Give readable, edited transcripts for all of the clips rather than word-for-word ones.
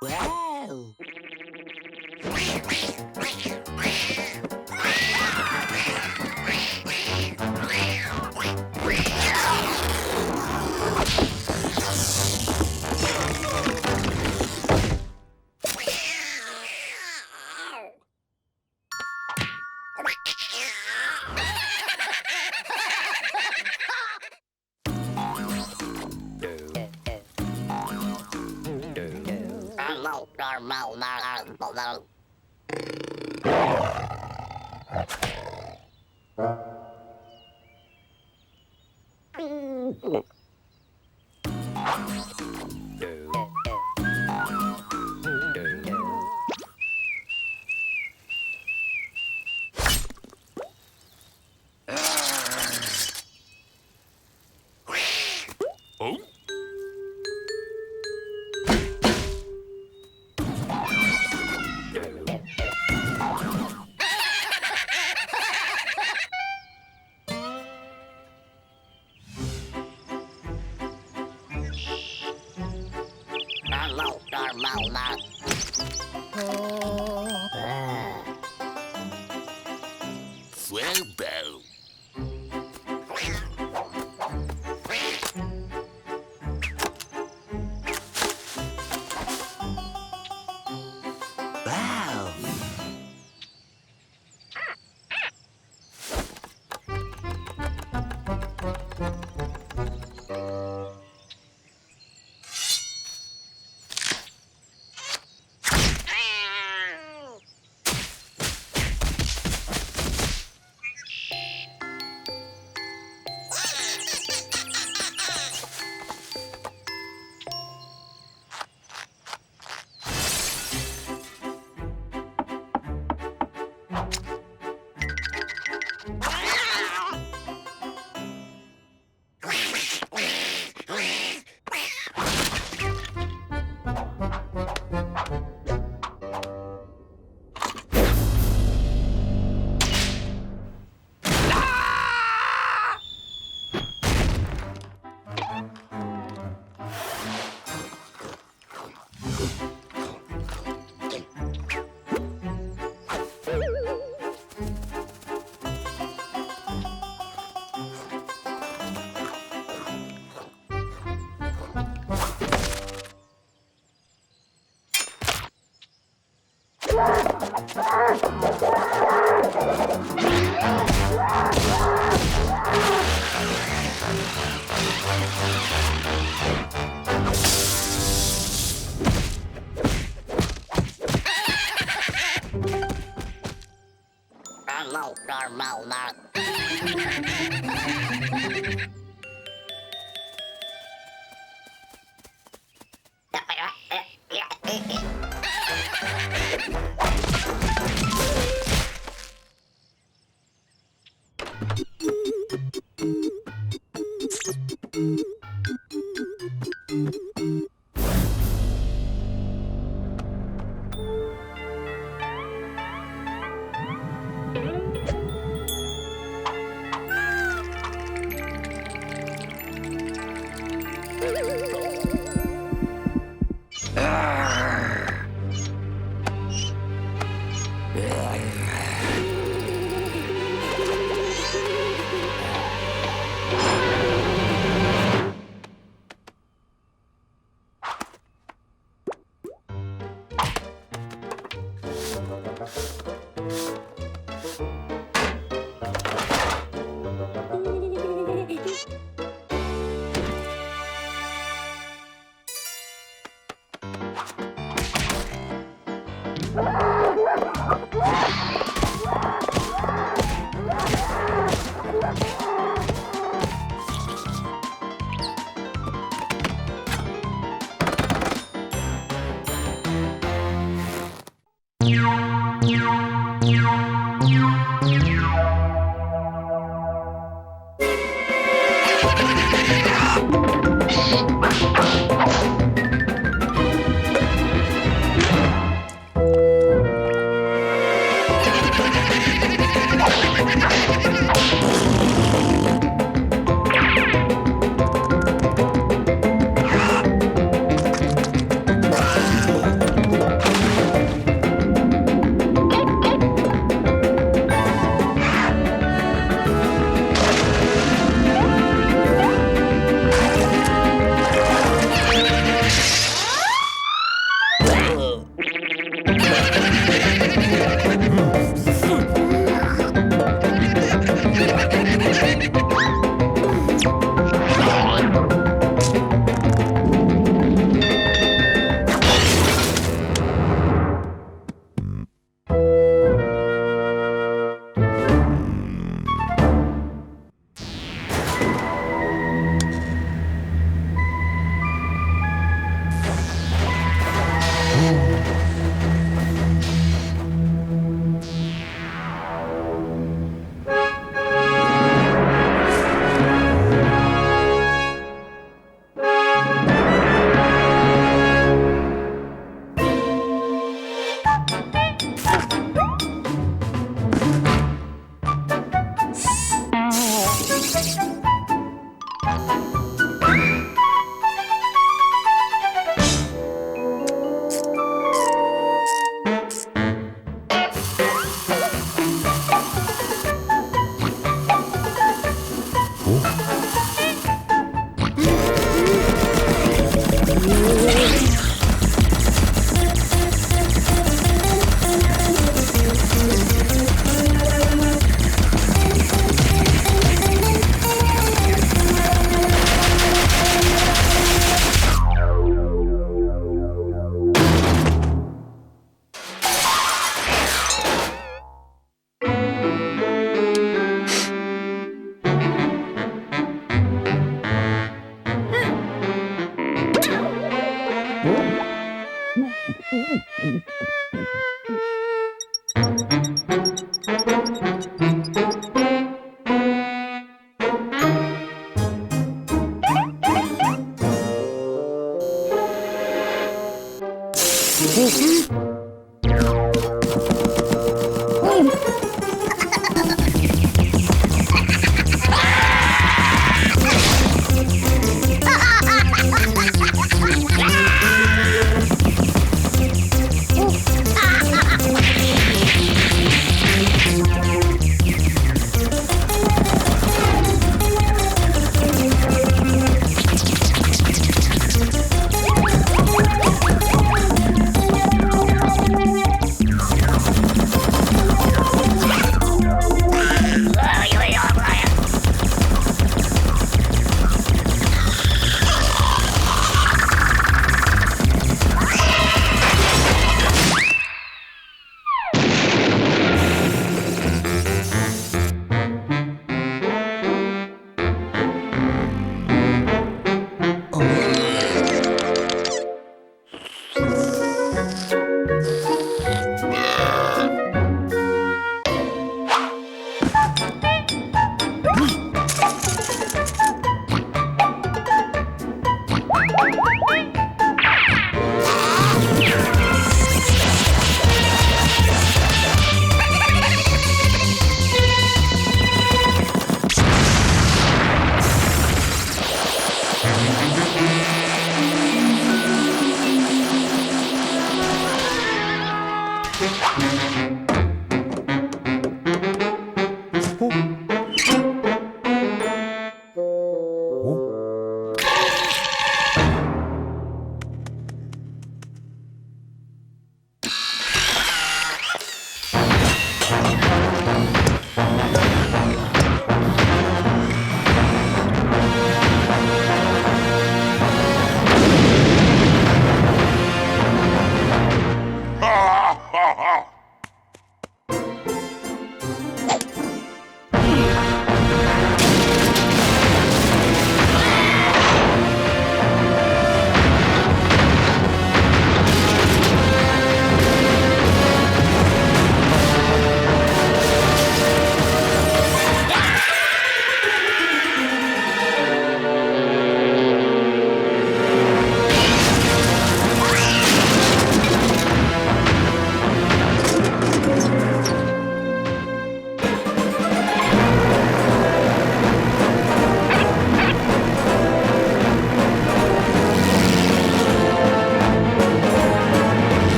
Wow!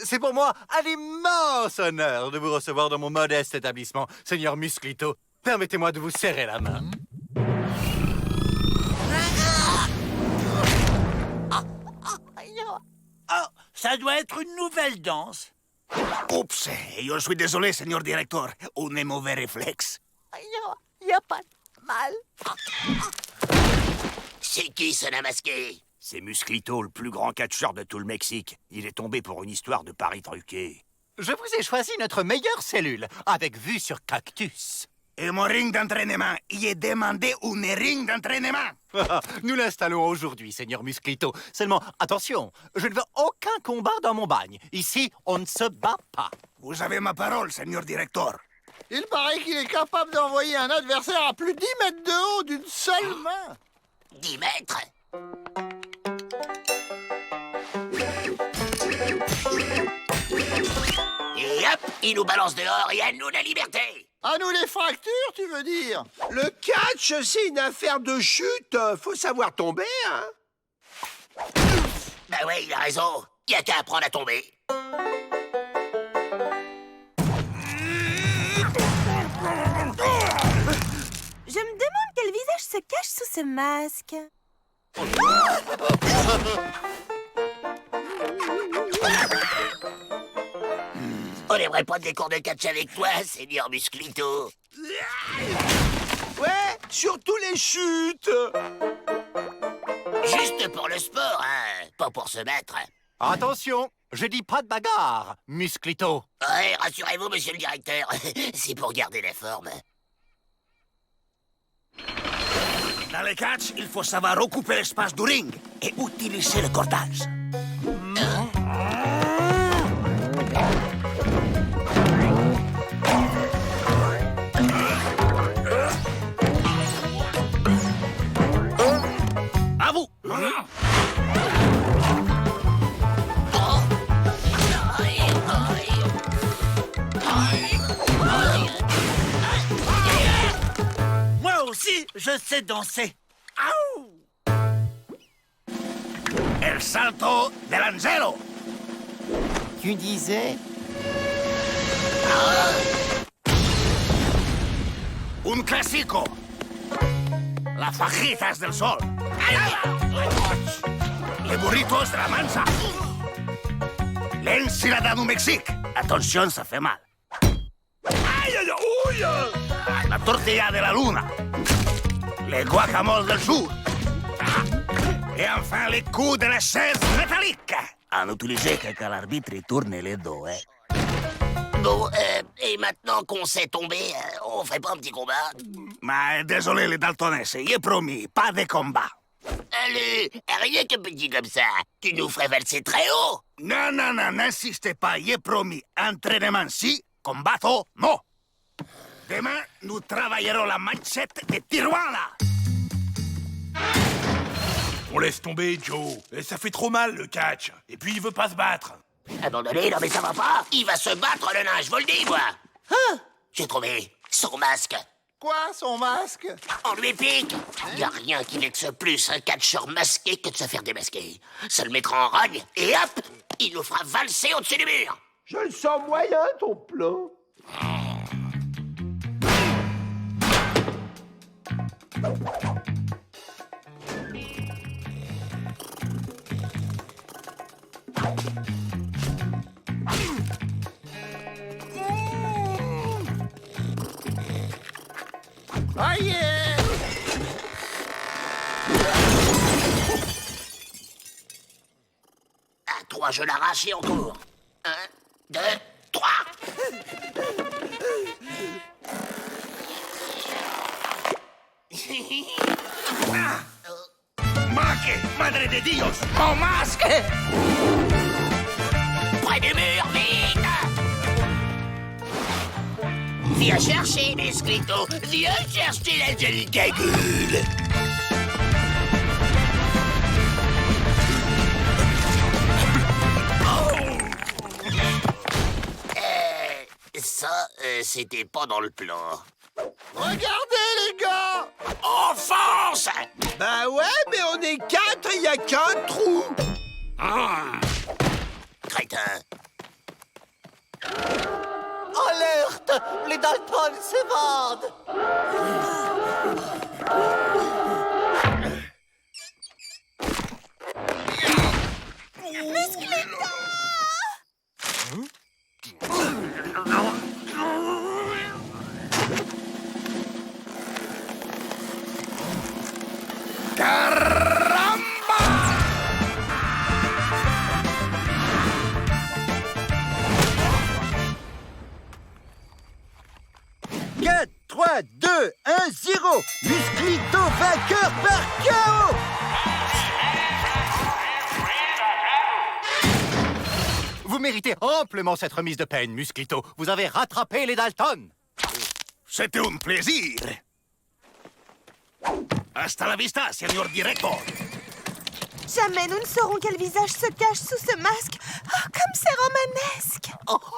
C'est pour moi un immense honneur de vous recevoir dans mon modeste établissement, Seigneur Musclito. Permettez-moi de vous serrer la main. Oh, ça doit être une nouvelle danse. Oups, je suis désolé, Seigneur Directeur. Un mauvais réflexe. Y a pas de mal. C'est qui, ce masqué? C'est Musclito, le plus grand catcheur de tout le Mexique. Il est tombé pour une histoire de paris truqué. Je vous ai choisi notre meilleure cellule, avec vue sur Cactus. Et mon ring d'entraînement, il est demandé un ring d'entraînement. Nous l'installons aujourd'hui, Seigneur Musclito. Seulement, attention, je ne veux aucun combat dans mon bagne. Ici, on ne se bat pas. Vous avez ma parole, Seigneur Directeur. Il paraît qu'il est capable d'envoyer un adversaire à plus de 10 mètres de haut d'une seule main. 10 mètres? Et hop, il nous balance dehors et à nous la liberté. À nous les fractures, tu veux dire? Le catch, c'est une affaire de chute. Faut savoir tomber, hein. Bah ouais, il a raison. Y a qu'à apprendre à tomber. Je me demande quel visage se cache sous ce masque. On aimerait prendre des cours de catch avec toi, Seigneur Musclito. Ouais, surtout les chutes. Juste pour le sport, hein, pas pour se battre. Attention, je dis pas de bagarre, Musclito. Ouais, rassurez-vous, monsieur le directeur, c'est pour garder la forme. Dans les catchs, il faut savoir recouper l'espace du ring et utiliser le cordage. À vous. Moi aussi, je sais danser. El salto de l'angelo. Tu disais? Un classico. Las fajitas del sol. Les burritos de la mansa. L'ensilada du Mexique. Attention, ça fait mal. La tortilla de la luna. Les guacamoles del sur. Et enfin, les coups de la chaise métallique. À n'utiliser que quand l'arbitre tourne les dos, hein. Bon, et maintenant qu'on sait tomber, on ferait pas un petit combat? Mais désolé, les Daltonais, j'ai promis, pas de combat. Allez, rien que petit comme ça, tu nous ferais valser très haut. Non, non, non, n'insistez pas, j'ai promis. Entraînement si, combatto non. Demain, nous travaillerons la manchette des Tijuana. On laisse tomber, Joe. Ça fait trop mal, le catch. Et puis, il veut pas se battre. Abandonné, non mais ça va pas. Il va se battre, le nain, je vous le dis, moi. J'ai trouvé son masque. Quoi, son masque? On lui pique. Y a rien qui vexe plus un catcheur masqué que de se faire démasquer. Ça le mettra en rogne et hop, il nous fera valser au-dessus du mur. Je le sens moyen, ton plan. Aïe! À 3, je l'arrache et encore. 1, 2, 3. Manque, madre de Dios, mon masque. Près du mur, vite! Viens chercher, Musclito. Viens chercher la jolie cagoule. Ça, c'était pas dans le plan. Regardez, les gars! Offense! Bah ouais, mais on est 4, il y a qu'un trou. Crétin, Alerte! Les Dalton s'évadent! Caramba! 4, 3, 2, 1, 0. Musclito vainqueur par KO. Vous méritez amplement cette remise de peine, Musclito. Vous avez rattrapé les Dalton. C'était un plaisir. Hasta la vista, señor director. Jamais nous ne saurons quel visage se cache sous ce masque. Oh, comme c'est romanesque.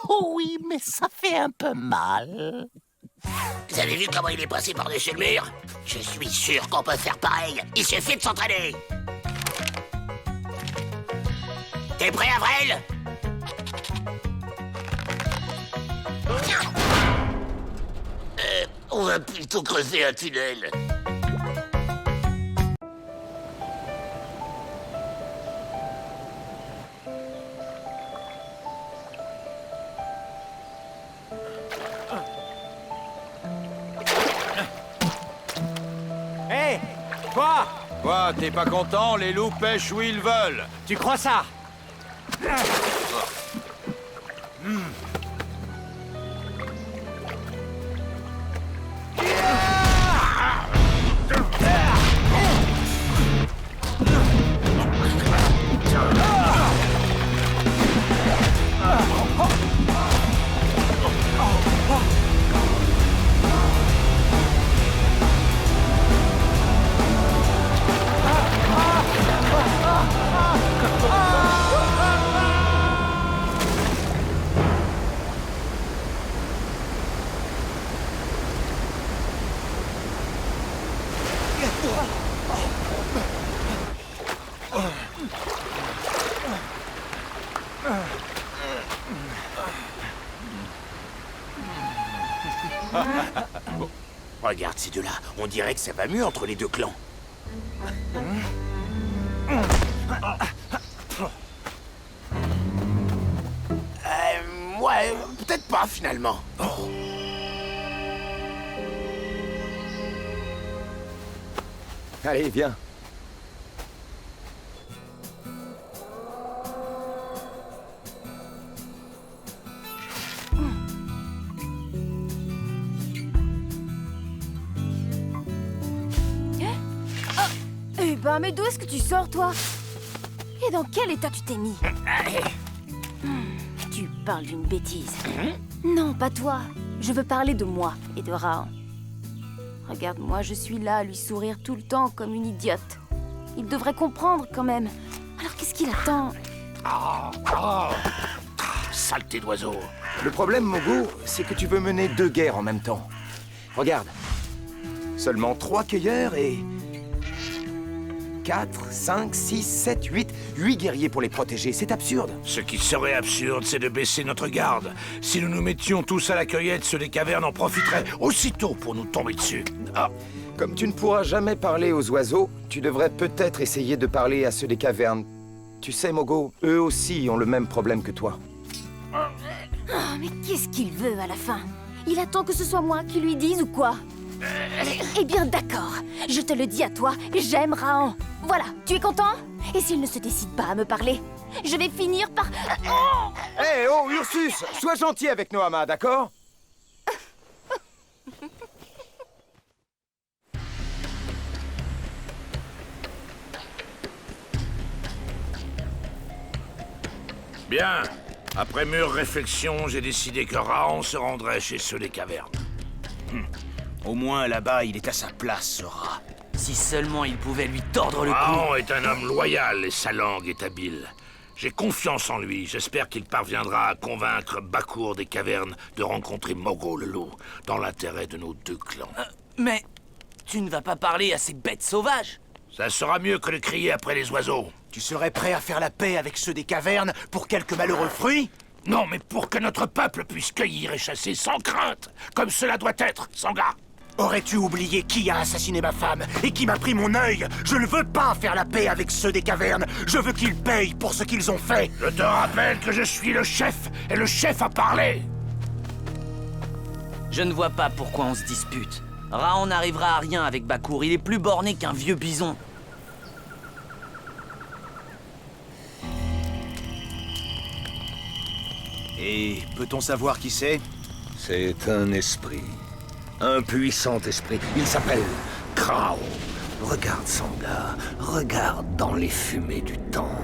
Oh oui, mais ça fait un peu mal. Vous avez vu comment il est passé par-dessus le mur? Je suis sûr qu'on peut faire pareil. Il suffit de s'entraîner. T'es prêt, Avril? On va plutôt creuser un tunnel. Hé, toi, Quoi, t'es pas content? Les loups pêchent où ils veulent. tu crois ça? Regarde ces deux-là. On dirait que ça va mieux entre les deux clans. Ouais, peut-être pas finalement. Allez, viens. Eh ben, mais d'où est-ce que tu sors, toi? Et dans quel état tu t'es mis? Tu parles d'une bêtise. Non, pas toi. Je veux parler de moi et de Raon. Regarde-moi, je suis là à lui sourire tout le temps comme une idiote. Il devrait comprendre quand même. Alors qu'est-ce qu'il attend? Saleté d'oiseau. Le problème, Mogo, c'est que tu veux mener 2 guerres en même temps. Regarde. Seulement 3 cueilleurs et... 4, 5, 6, 7, 8 guerriers pour les protéger. C'est absurde. Ce qui serait absurde, c'est de baisser notre garde. Si nous nous mettions tous à la cueillette, ceux des cavernes en profiteraient aussitôt pour nous tomber dessus. Ah, Comme tu ne pourras jamais parler aux oiseaux, tu devrais peut-être essayer de parler à ceux des cavernes. Tu sais, Mogo, eux aussi ont le même problème que toi. Oh, mais qu'est-ce qu'il veut à la fin? Il attend que ce soit moi qui lui dise ou quoi? Eh bien, d'accord. Je te le dis à toi, j'aime Raon. Voilà, tu es content? Et s'il ne se décide pas à me parler, je vais finir par... Hé, oh, Ursus, sois gentil avec Noama, d'accord? bien. Après mûre réflexion, j'ai décidé que Raon se rendrait chez ceux des cavernes. Au moins, là-bas, il est à sa place, ce rat. Si seulement il pouvait lui tordre le cou. Raon est un homme loyal et sa langue est habile. J'ai confiance en lui. J'espère qu'il parviendra à convaincre Bakour des cavernes de rencontrer Mogo le loup, dans l'intérêt de nos 2 clans. Mais tu ne vas pas parler à ces bêtes sauvages? Ça sera mieux que de crier après les oiseaux. Tu serais prêt à faire la paix avec ceux des cavernes pour quelques malheureux fruits? Non, mais pour que notre peuple puisse cueillir et chasser sans crainte, comme cela doit être, Sangha. Aurais-tu oublié qui a assassiné ma femme et qui m'a pris mon œil? Je ne veux pas faire la paix avec ceux des cavernes. Je veux qu'ils payent pour ce qu'ils ont fait. Je te rappelle que je suis le chef, et le chef a parlé. Je ne vois pas pourquoi on se dispute. Raon n'arrivera à rien avec Bakour, il est plus borné qu'un vieux bison. Et peut-on savoir qui c'est? C'est un esprit. Un puissant esprit. Il s'appelle Krao. Regarde, Sangha. Regarde dans les fumées du temps.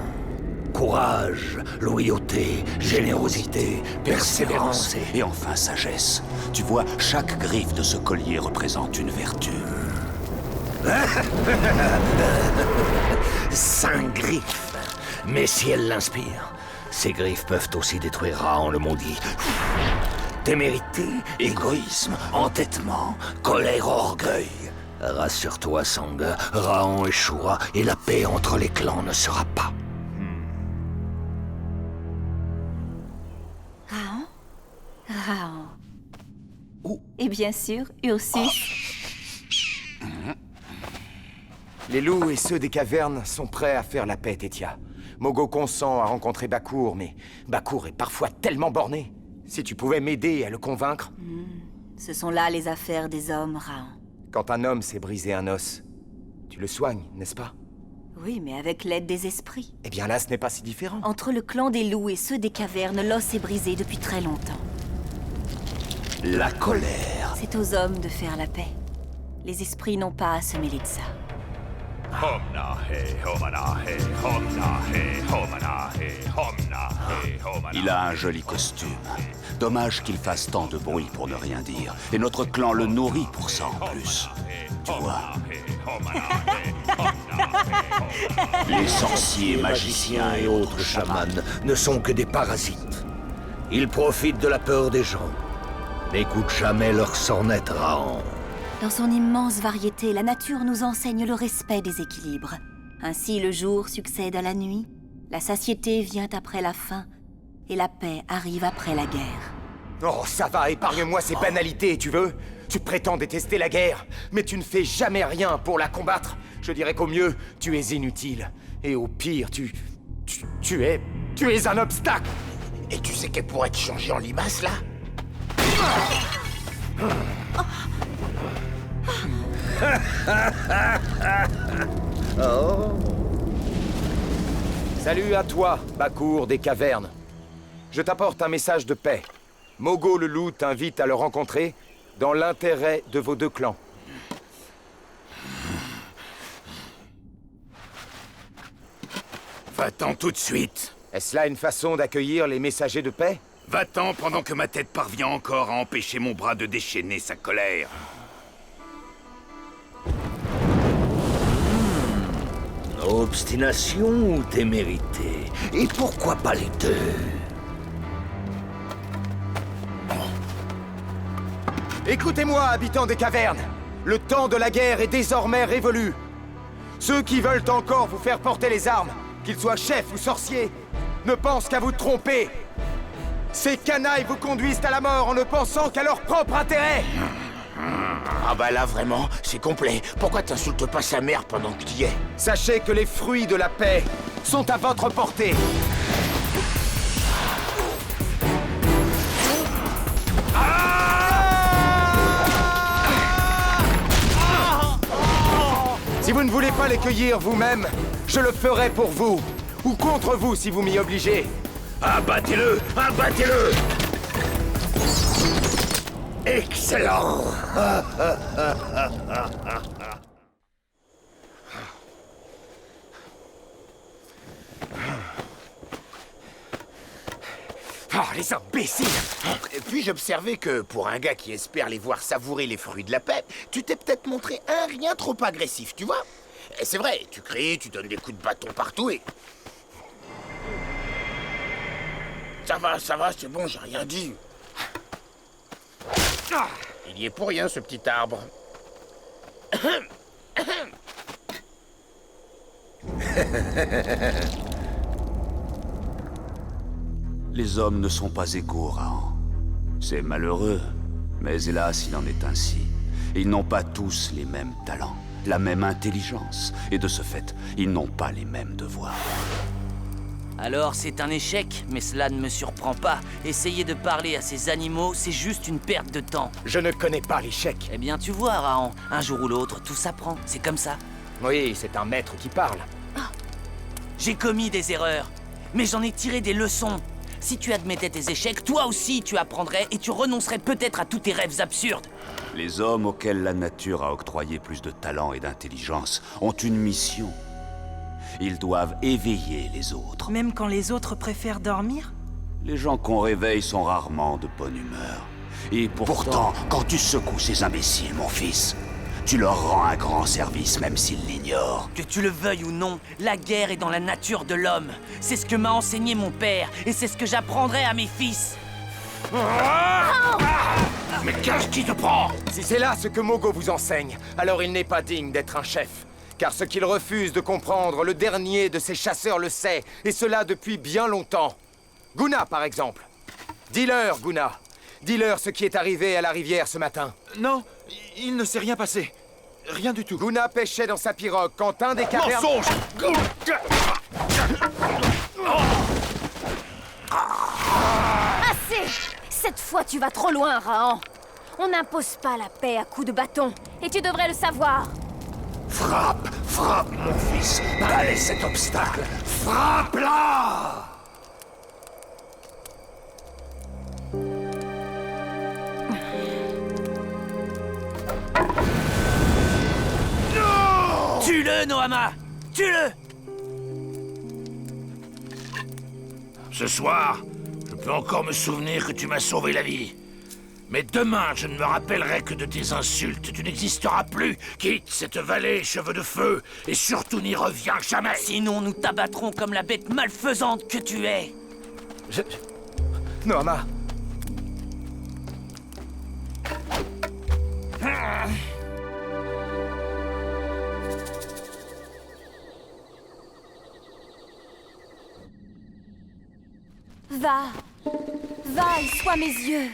Courage, loyauté, générosité, persévérance et enfin sagesse. Tu vois, chaque griffe de ce collier représente une vertu. 5 griffes. Mais si elle l'inspire, ces griffes peuvent aussi détruire Raon le maudit. Témérité, égoïsme, entêtement, colère, orgueil. Rassure-toi, Sangha, Raon échouera et la paix entre les clans ne sera pas. Raon. Et bien sûr, Ursus. Les loups et ceux des cavernes sont prêts à faire la paix, Tétia. Mogo consent à rencontrer Bakour, mais Bakour est parfois tellement borné. Si tu pouvais m'aider à le convaincre... Ce sont là les affaires des hommes, Raon. Quand un homme s'est brisé un os, tu le soignes, n'est-ce pas? Oui, mais avec l'aide des esprits. Eh bien là, ce n'est pas si différent. Entre le clan des loups et ceux des cavernes, l'os est brisé depuis très longtemps. La colère. C'est aux hommes de faire la paix. Les esprits n'ont pas à se mêler de ça. Il a un joli costume. Dommage qu'il fasse tant de bruit pour ne rien dire. Et notre clan le nourrit pour ça en plus. Tu vois. Les sorciers, magiciens et autres chamans ne sont que des parasites. Ils profitent de la peur des gens. N'écoute jamais leur sornette, Raon. Dans son immense variété, la nature nous enseigne le respect des équilibres. Ainsi, le jour succède à la nuit, la satiété vient après la faim, et la paix arrive après la guerre. Oh, ça va, épargne-moi ces banalités, tu veux? Tu prétends détester la guerre, mais tu ne fais jamais rien pour la combattre. Je dirais qu'au mieux, tu es inutile. Et au pire, tu es un obstacle. Et tu sais qu'elle pourrait te changer en limace, là? Oh. Salut à toi, Bakour des cavernes. Je t'apporte un message de paix. Mogo le loup t'invite à le rencontrer dans l'intérêt de vos deux clans. Va-t'en tout de suite. Est-ce là une façon d'accueillir les messagers de paix? Va-t'en pendant que ma tête parvient encore à empêcher mon bras de déchaîner sa colère. Obstination ou témérité? Et pourquoi pas les deux? Écoutez-moi, habitants des cavernes. Le temps de la guerre est désormais révolu. Ceux qui veulent encore vous faire porter les armes, qu'ils soient chefs ou sorciers, ne pensent qu'à vous tromper. Ces canailles vous conduisent à la mort en ne pensant qu'à leur propre intérêt. Ah bah là, vraiment, c'est complet. Pourquoi t'insultes pas sa mère pendant que t'y es? Sachez que les fruits de la paix sont à votre portée. Si vous ne voulez pas les cueillir vous-même, je le ferai pour vous. Ou contre vous si vous m'y obligez. Abattez-le! Abattez-le! Excellent! Oh, les imbéciles! Et puis j'observais que, pour un gars qui espère les voir savourer les fruits de la paix, tu t'es peut-être montré un rien trop agressif, tu vois? Et c'est vrai, tu cries, tu donnes des coups de bâton partout et... Ça va, c'est bon, j'ai rien dit. Il y est pour rien, ce petit arbre. Les hommes ne sont pas égaux, Rahan. C'est malheureux, mais hélas, il en est ainsi. Ils n'ont pas tous les mêmes talents, la même intelligence, et de ce fait, ils n'ont pas les mêmes devoirs. Alors c'est un échec, mais cela ne me surprend pas. Essayer de parler à ces animaux, c'est juste une perte de temps. Je ne connais pas l'échec. Eh bien tu vois, Rahan, un jour ou l'autre, tout s'apprend, c'est comme ça. Oui, c'est un maître qui parle. J'ai commis des erreurs, mais j'en ai tiré des leçons. Si tu admettais tes échecs, toi aussi tu apprendrais et tu renoncerais peut-être à tous tes rêves absurdes. Les hommes auxquels la nature a octroyé plus de talent et d'intelligence ont une mission. Ils doivent éveiller les autres. Même quand les autres préfèrent dormir? Les gens qu'on réveille sont rarement de bonne humeur. Et pourtant, quand tu secoues ces imbéciles, mon fils, tu leur rends un grand service, même s'ils l'ignorent. Que tu le veuilles ou non, la guerre est dans la nature de l'homme. C'est ce que m'a enseigné mon père, et c'est ce que j'apprendrai à mes fils. Mais qu'est-ce qui te prend? Si c'est là ce que Mogo vous enseigne, alors il n'est pas digne d'être un chef. Car ce qu'il refuse de comprendre, le dernier de ses chasseurs le sait, et cela depuis bien longtemps. Guna, par exemple. Dis-leur, Guna. Dis-leur ce qui est arrivé à la rivière ce matin. Non, il ne s'est rien passé. Rien du tout. Guna pêchait dans sa pirogue quand un des cavernes... Mensonge! Assez! Cette fois, tu vas trop loin, Rahan. On n'impose pas la paix à coups de bâton, et tu devrais le savoir. Frappe, frappe, mon fils. Allez, cet obstacle, frappe-la! Tue-le, Nohama! Tue-le! Ce soir, je peux encore me souvenir que tu m'as sauvé la vie. Mais demain, je ne me rappellerai que de tes insultes. Tu n'existeras plus. Quitte cette vallée, cheveux de feu, et surtout n'y reviens jamais. Sinon, nous t'abattrons comme la bête malfaisante que tu es. Nohama. Va. Va et sois mes yeux.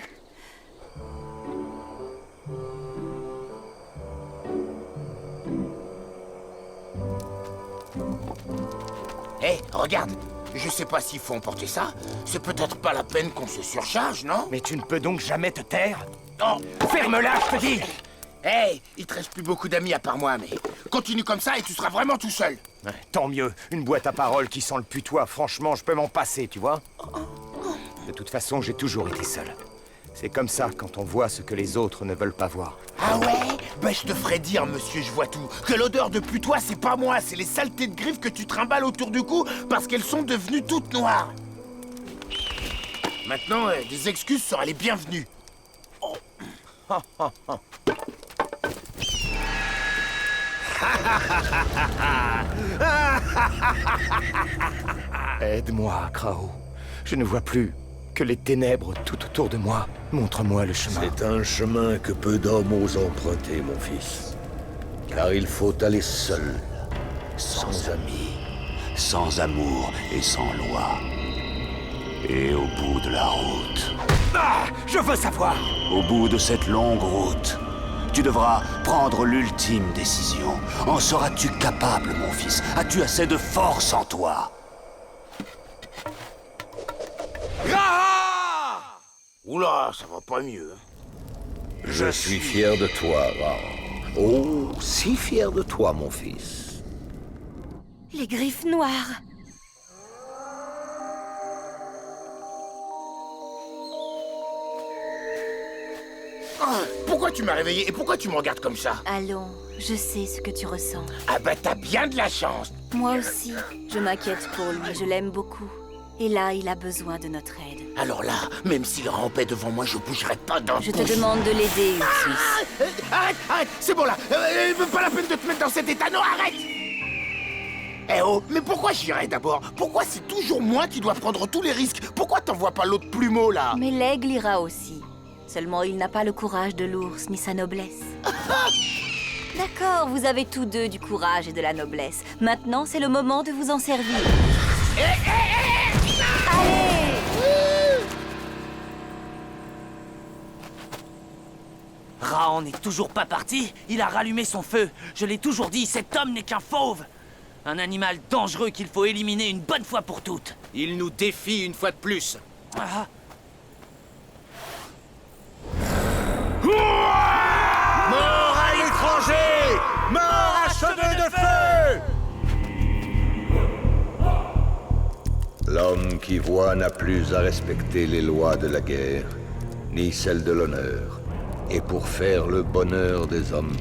Hé, regarde. Je sais pas s'il faut emporter ça. C'est peut-être pas la peine qu'on se surcharge, non? Mais tu ne peux donc jamais te taire? Oh, ferme-la, je te dis! Hey, il te reste plus beaucoup d'amis à part moi, mais continue comme ça et tu seras vraiment tout seul. Tant mieux. Une boîte à paroles qui sent le putois, franchement, je peux m'en passer, tu vois? De toute façon, j'ai toujours été seul. C'est comme ça quand on voit ce que les autres ne veulent pas voir. Ah ouais? Ben je te ferai dire, monsieur je vois tout, que l'odeur de putois, c'est pas moi, c'est les saletés de griffes que tu trimbales autour du cou parce qu'elles sont devenues toutes noires. Maintenant, des excuses seraient les bienvenues. Oh. Aide-moi, Krao. Je ne vois plus que les ténèbres tout autour de moi. Montre-moi le chemin. C'est un chemin que peu d'hommes osent emprunter, mon fils. Car il faut aller seul, sans amis, sans amour et sans loi. Et au bout de la route... Ah! Je veux savoir! Au bout de cette longue route, tu devras prendre l'ultime décision. En seras-tu capable, mon fils? As-tu assez de force en toi? Oula, ça va pas mieux. Je suis fier de toi, Rahan. Oh, si fier de toi, mon fils. Les griffes noires. Pourquoi tu m'as réveillé et pourquoi tu me regardes comme ça? Allons, je sais ce que tu ressens. Ah bah t'as bien de la chance. Moi aussi, je m'inquiète pour lui, je l'aime beaucoup. Et là, il a besoin de notre aide. Alors là, même s'il rampait devant moi, je bougerais pas d'un pouce. Je te demande de l'aider, Ursus. Arrête, c'est bon là. Pas la peine de te mettre dans cet état, non, arrête. Eh oh, mais pourquoi j'irais d'abord? Pourquoi c'est toujours moi qui dois prendre tous les risques? Pourquoi t'envoies pas l'autre plumeau là? Mais l'aigle ira aussi. Seulement, il n'a pas le courage de l'ours, ni sa noblesse. D'accord, vous avez tous deux du courage et de la noblesse. Maintenant, c'est le moment de vous en servir. Allez! Raon n'est toujours pas parti. Il a rallumé son feu. Je l'ai toujours dit, cet homme n'est qu'un fauve. Un animal dangereux qu'il faut éliminer une bonne fois pour toutes. Il nous défie une fois de plus. Ah. Mort à l'étranger! Mort à cheveux de feu! L'homme qui voit n'a plus à respecter les lois de la guerre, ni celles de l'honneur. Et pour faire le bonheur des hommes,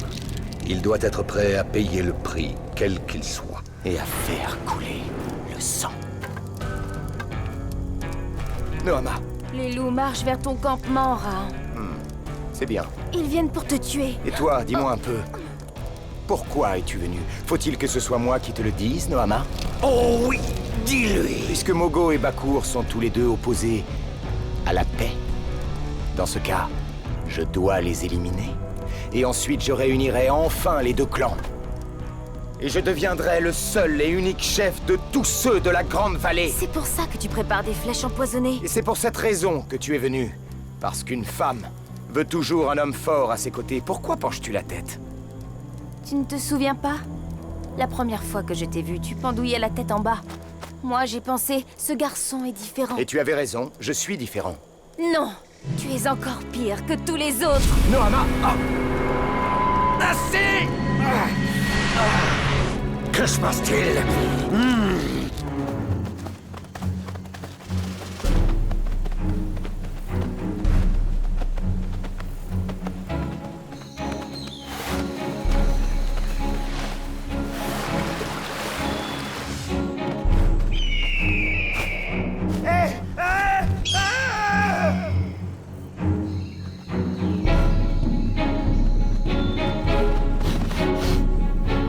il doit être prêt à payer le prix, quel qu'il soit. Et à faire couler le sang. Noama, Les loups marchent vers ton campement, Raon. c'est bien. Ils viennent pour te tuer. Et toi, dis-moi un peu. Pourquoi es-tu venu? Faut-il que ce soit moi qui te le dise, Noama? Oh oui, dis-lui. Puisque Mogo et Bakour sont tous les deux opposés à la paix. Dans ce cas, je dois les éliminer. Et ensuite, je réunirai enfin les deux clans. Et je deviendrai le seul et unique chef de tous ceux de la Grande Vallée. C'est pour ça que tu prépares des flèches empoisonnées. Et c'est pour cette raison que tu es venu. Parce qu'une femme veut toujours un homme fort à ses côtés. Pourquoi penches-tu la tête? Tu ne te souviens pas? La première fois que je t'ai vu, tu pendouillais la tête en bas. Moi, j'ai pensé, ce garçon est différent. Et tu avais raison, je suis différent. Non, tu es encore pire que tous les autres. Noama, Assez! Que se passe-t-il?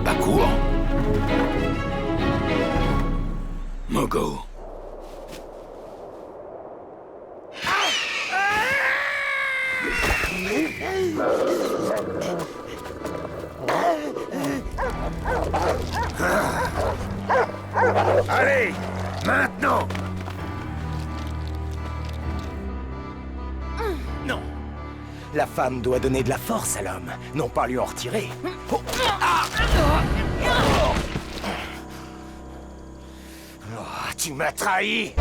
Bakour? Mogo? Allez, maintenant! non. La femme doit donner de la force à l'homme, non pas lui en retirer. Oh. Oh, tu m'as trahi!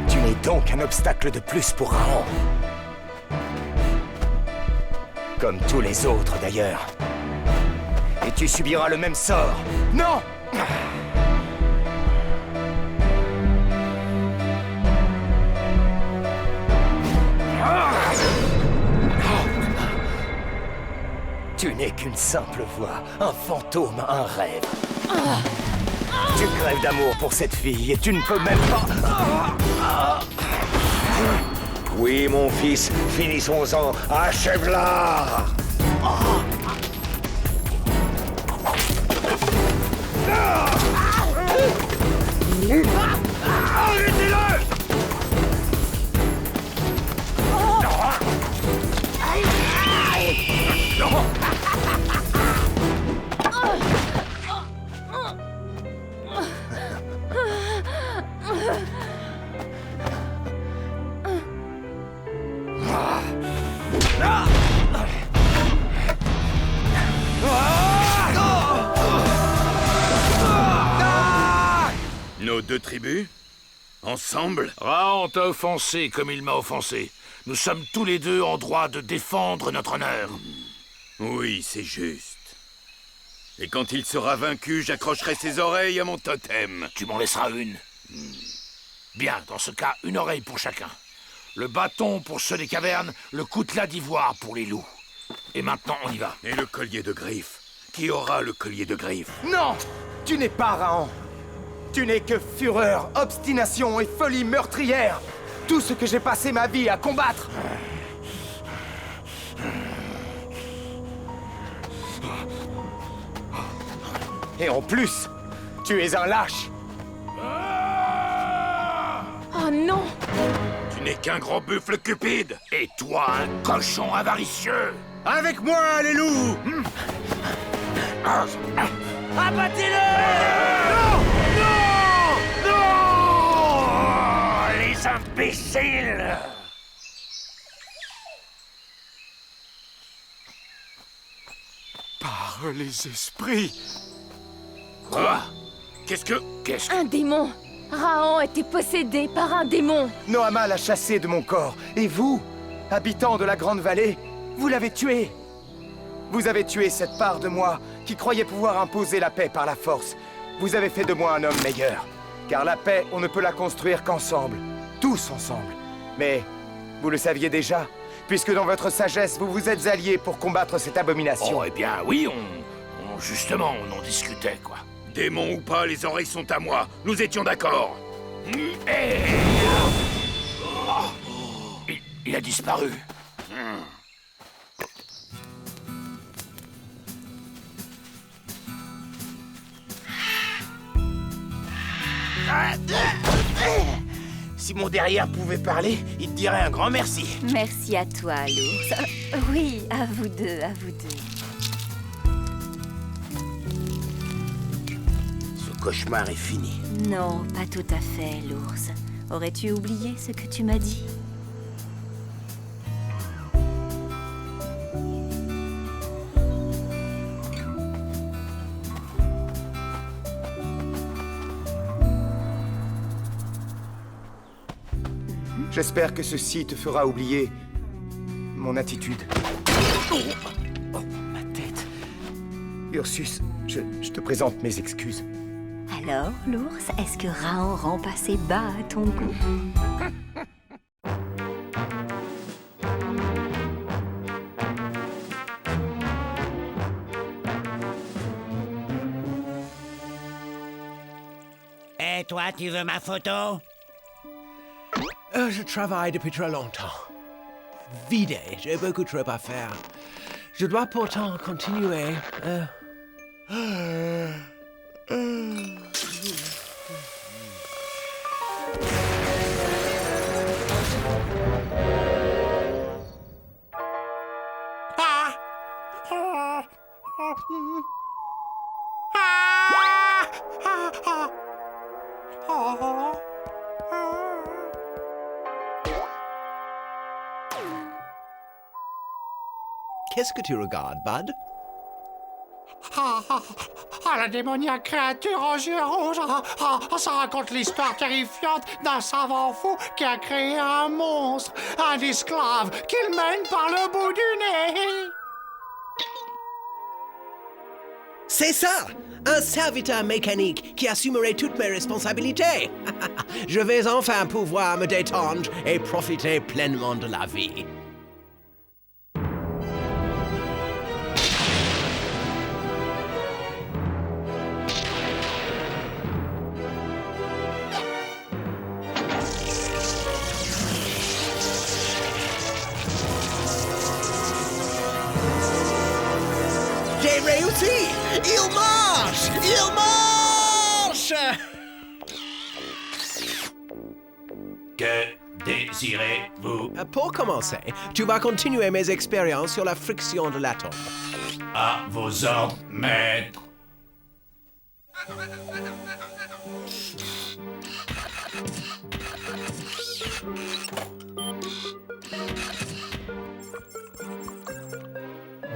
Tu n'es donc qu'un obstacle de plus pour Raon. Comme tous les autres, d'ailleurs. Et tu subiras le même sort. Non! Tu n'es qu'une simple voix, un fantôme, un rêve. Tu crèves d'amour pour cette fille et tu ne peux même pas... Oui, mon fils, finissons-en. Achève-la! Nos deux tribus? Ensemble? Raon t'a offensé comme il m'a offensé. Nous sommes tous les deux en droit de défendre notre honneur. Oui, c'est juste. Et quand il sera vaincu, j'accrocherai ses oreilles à mon totem. Tu m'en laisseras une. Bien, dans ce cas, une oreille pour chacun. Le bâton pour ceux des cavernes, le coutelas d'ivoire pour les loups. Et maintenant, on y va. Et le collier de griffes? Qui aura le collier de griffes? Non! Tu n'es pas Raon. Tu n'es que fureur, obstination et folie meurtrière. Tout ce que j'ai passé ma vie à combattre. Et en plus, tu es un lâche. Oh non! Tu n'es qu'un gros buffle cupide. Et toi, un cochon avaricieux. Avec moi, les loups! Abattez-le! Non! Non! Non! imbéciles! Par les esprits! Quoi? Qu'est-ce que... Un démon! Raon était possédé par un démon! Noama l'a chassé de mon corps, et vous, habitant de la Grande Vallée, vous l'avez tué! Vous avez tué cette part de moi qui croyait pouvoir imposer la paix par la force. Vous avez fait de moi un homme meilleur. Car la paix, on ne peut la construire qu'ensemble. Tous ensemble. Mais vous le saviez déjà, puisque dans votre sagesse, vous vous êtes alliés pour combattre cette abomination. Oh, eh bien, oui, justement, on en discutait, quoi. Démon ou pas, les oreilles sont à moi. Nous étions d'accord. Il a disparu. Si mon derrière pouvait parler, il te dirait un grand merci. Merci à toi, l'ours. Oui, à vous deux, à vous deux. Ce cauchemar est fini. Non, pas tout à fait, l'ours. Aurais-tu oublié ce que tu m'as dit? J'espère que ceci te fera oublier mon attitude. Oh, ma tête. Ursus, je te présente mes excuses. Alors, l'ours, est-ce que Raon rend passé bas à ton goût? Et toi, tu veux ma photo? Je travaille depuis trop longtemps. Vidé, j'ai beaucoup trop à faire. Je dois pourtant continuer. Qu'est-ce que tu regardes, Bud? La démoniaque créature aux yeux rouges. Ça raconte l'histoire terrifiante d'un savant fou qui a créé un monstre, un esclave qu'il mène par le bout du nez. C'est ça! Un serviteur mécanique qui assumerait toutes mes responsabilités. Je vais enfin pouvoir me détendre et profiter pleinement de la vie. J'ai réussi! Il marche! Il marche! Que désirez-vous? Pour commencer, tu vas continuer mes expériences sur la friction de l'atome. À vos ordres, maître.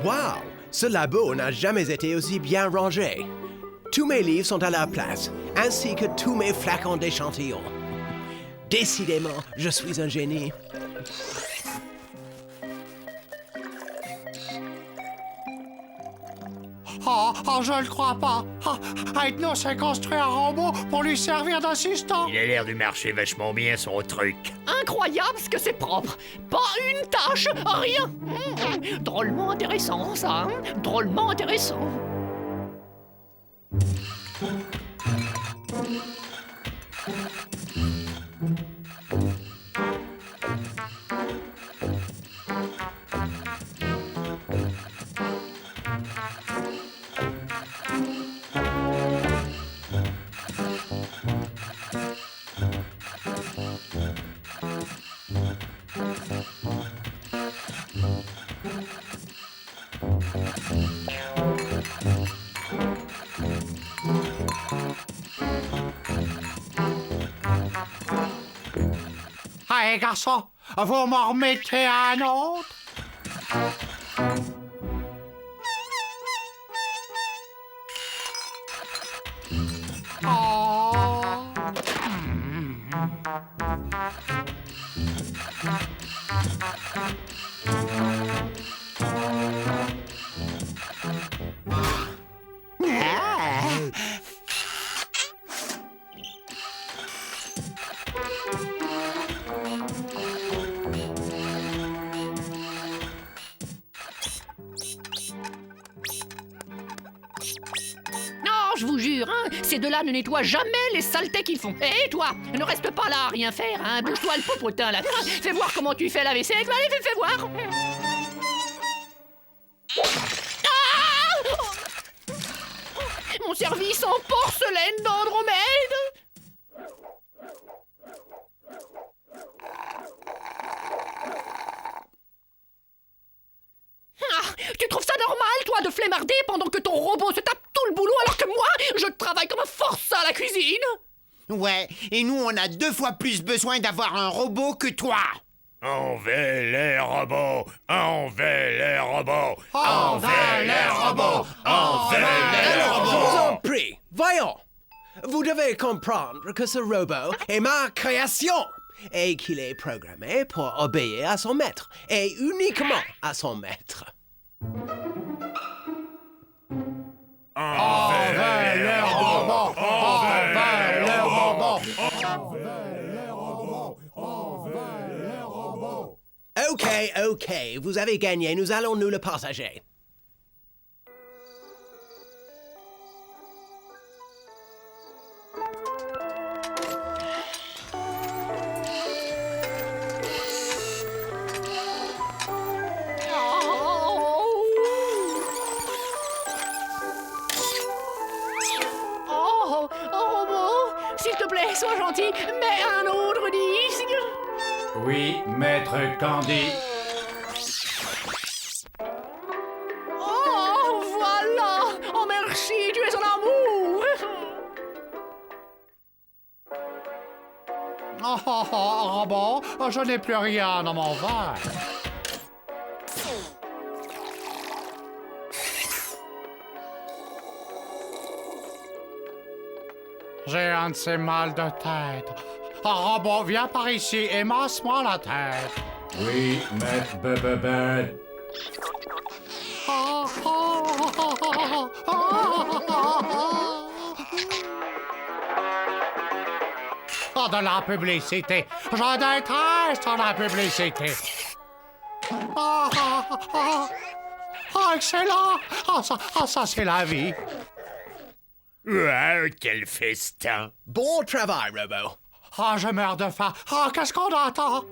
Wow! Ce labo n'a jamais été aussi bien rangé. Tous mes livres sont à leur place, ainsi que tous mes flacons d'échantillons. Décidément, je suis un génie. Je le crois pas. Aetno s'est construit un robot pour lui servir d'assistant. Il a l'air de marcher vachement bien, son truc. Incroyable ce que c'est propre. Pas une tache, rien. Drôlement intéressant, ça. Drôlement intéressant. Allez, garçon, vous m'en remettez un autre? Oh. Non, je vous jure, hein, ces deux-là ne nettoient jamais les saletés qu'ils font. Et toi, ne reste pas là à rien faire, hein. Bouge-toi le popotin, là. Fais voir comment tu fais la vaisselle. Allez, fais voir. Ah! Mon service en porcelaine d'Andromède. Ah, tu trouves ça normal, toi, de flemmarder pendant que ton robot se tape tout le boulot alors que moi, je travaille comme un forçat à la cuisine? Ouais, et nous, on a 2 fois plus besoin d'avoir un robot que toi. On veut les robots, on veut les robots, on veut les robots, on veut les Alors, je robots. vous en prie, voyons. Vous devez comprendre que ce robot est ma création et qu'il est programmé pour obéir à son maître et uniquement à son maître. On veut les robots, on veut les robots, Ok, vous avez gagné, nous allons nous le partager. Oh, robot, s'il te plaît, sois gentil, mets un autre disque. Oui, maître Candy. Oh, voilà. Oh, merci, tu es un amour. Robot, je n'ai plus rien dans mon verre. J'ai un de ces mal de tête. Robot, viens par ici et masse-moi la tête. Oui, maître Bubba. Oh, de la publicité. Je déteste la publicité. Excellent. Ça c'est la vie. Wow, quel festin! Bon travail, robot. Je meurs de faim. Qu'est-ce qu'on attend?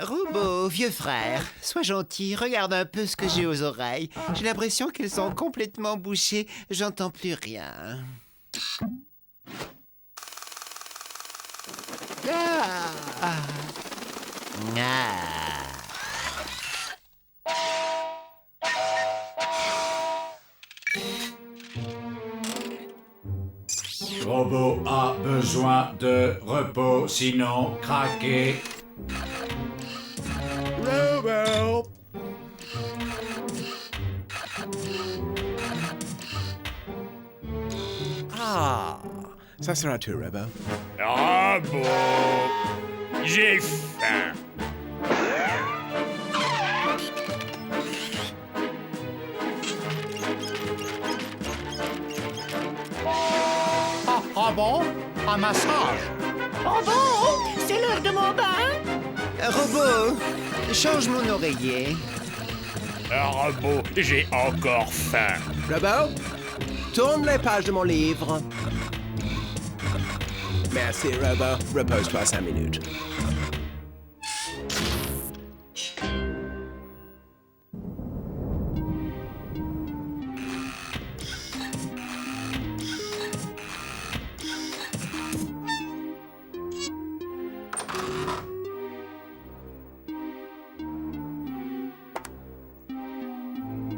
Robot, vieux frère, sois gentil, regarde un peu ce que j'ai aux oreilles. J'ai l'impression qu'elles sont complètement bouchées, j'entends plus rien. Robot a besoin de repos, sinon craqué. Robot. Ça sera tout, robot. Robot! J'ai faim! Robot, un massage. Robot, c'est l'heure de mon bain. Robot, change mon oreiller. Robot, j'ai encore faim. Robot, tourne les pages de mon livre. Merci, robot. Repose-toi 5 minutes.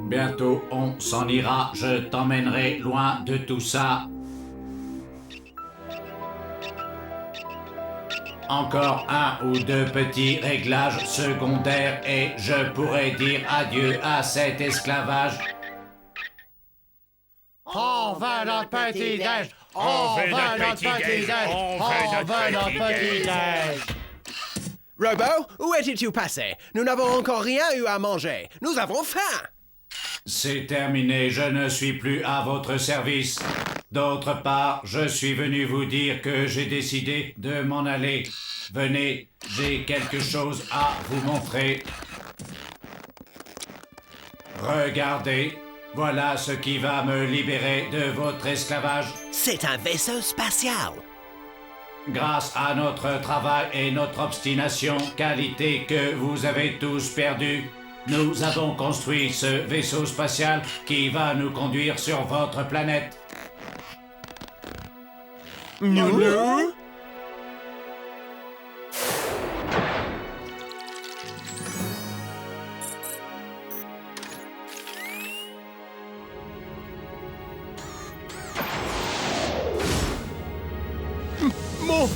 Bientôt on s'en ira, je t'emmènerai loin de tout ça. Encore un ou deux petits réglages secondaires et je pourrai dire adieu à cet esclavage. On va notre petit-déj! On va notre petit-déj! On va notre petit-déj! Robo, où étais-tu passé? Nous n'avons encore rien eu à manger. Nous avons faim! C'est terminé, je ne suis plus à votre service. D'autre part, je suis venu vous dire que j'ai décidé de m'en aller. Venez, j'ai quelque chose à vous montrer. Regardez, voilà ce qui va me libérer de votre esclavage. C'est un vaisseau spatial. Grâce à notre travail et notre obstination, qualité que vous avez tous perdue, nous avons construit ce vaisseau spatial qui va nous conduire sur votre planète. Nous? Mon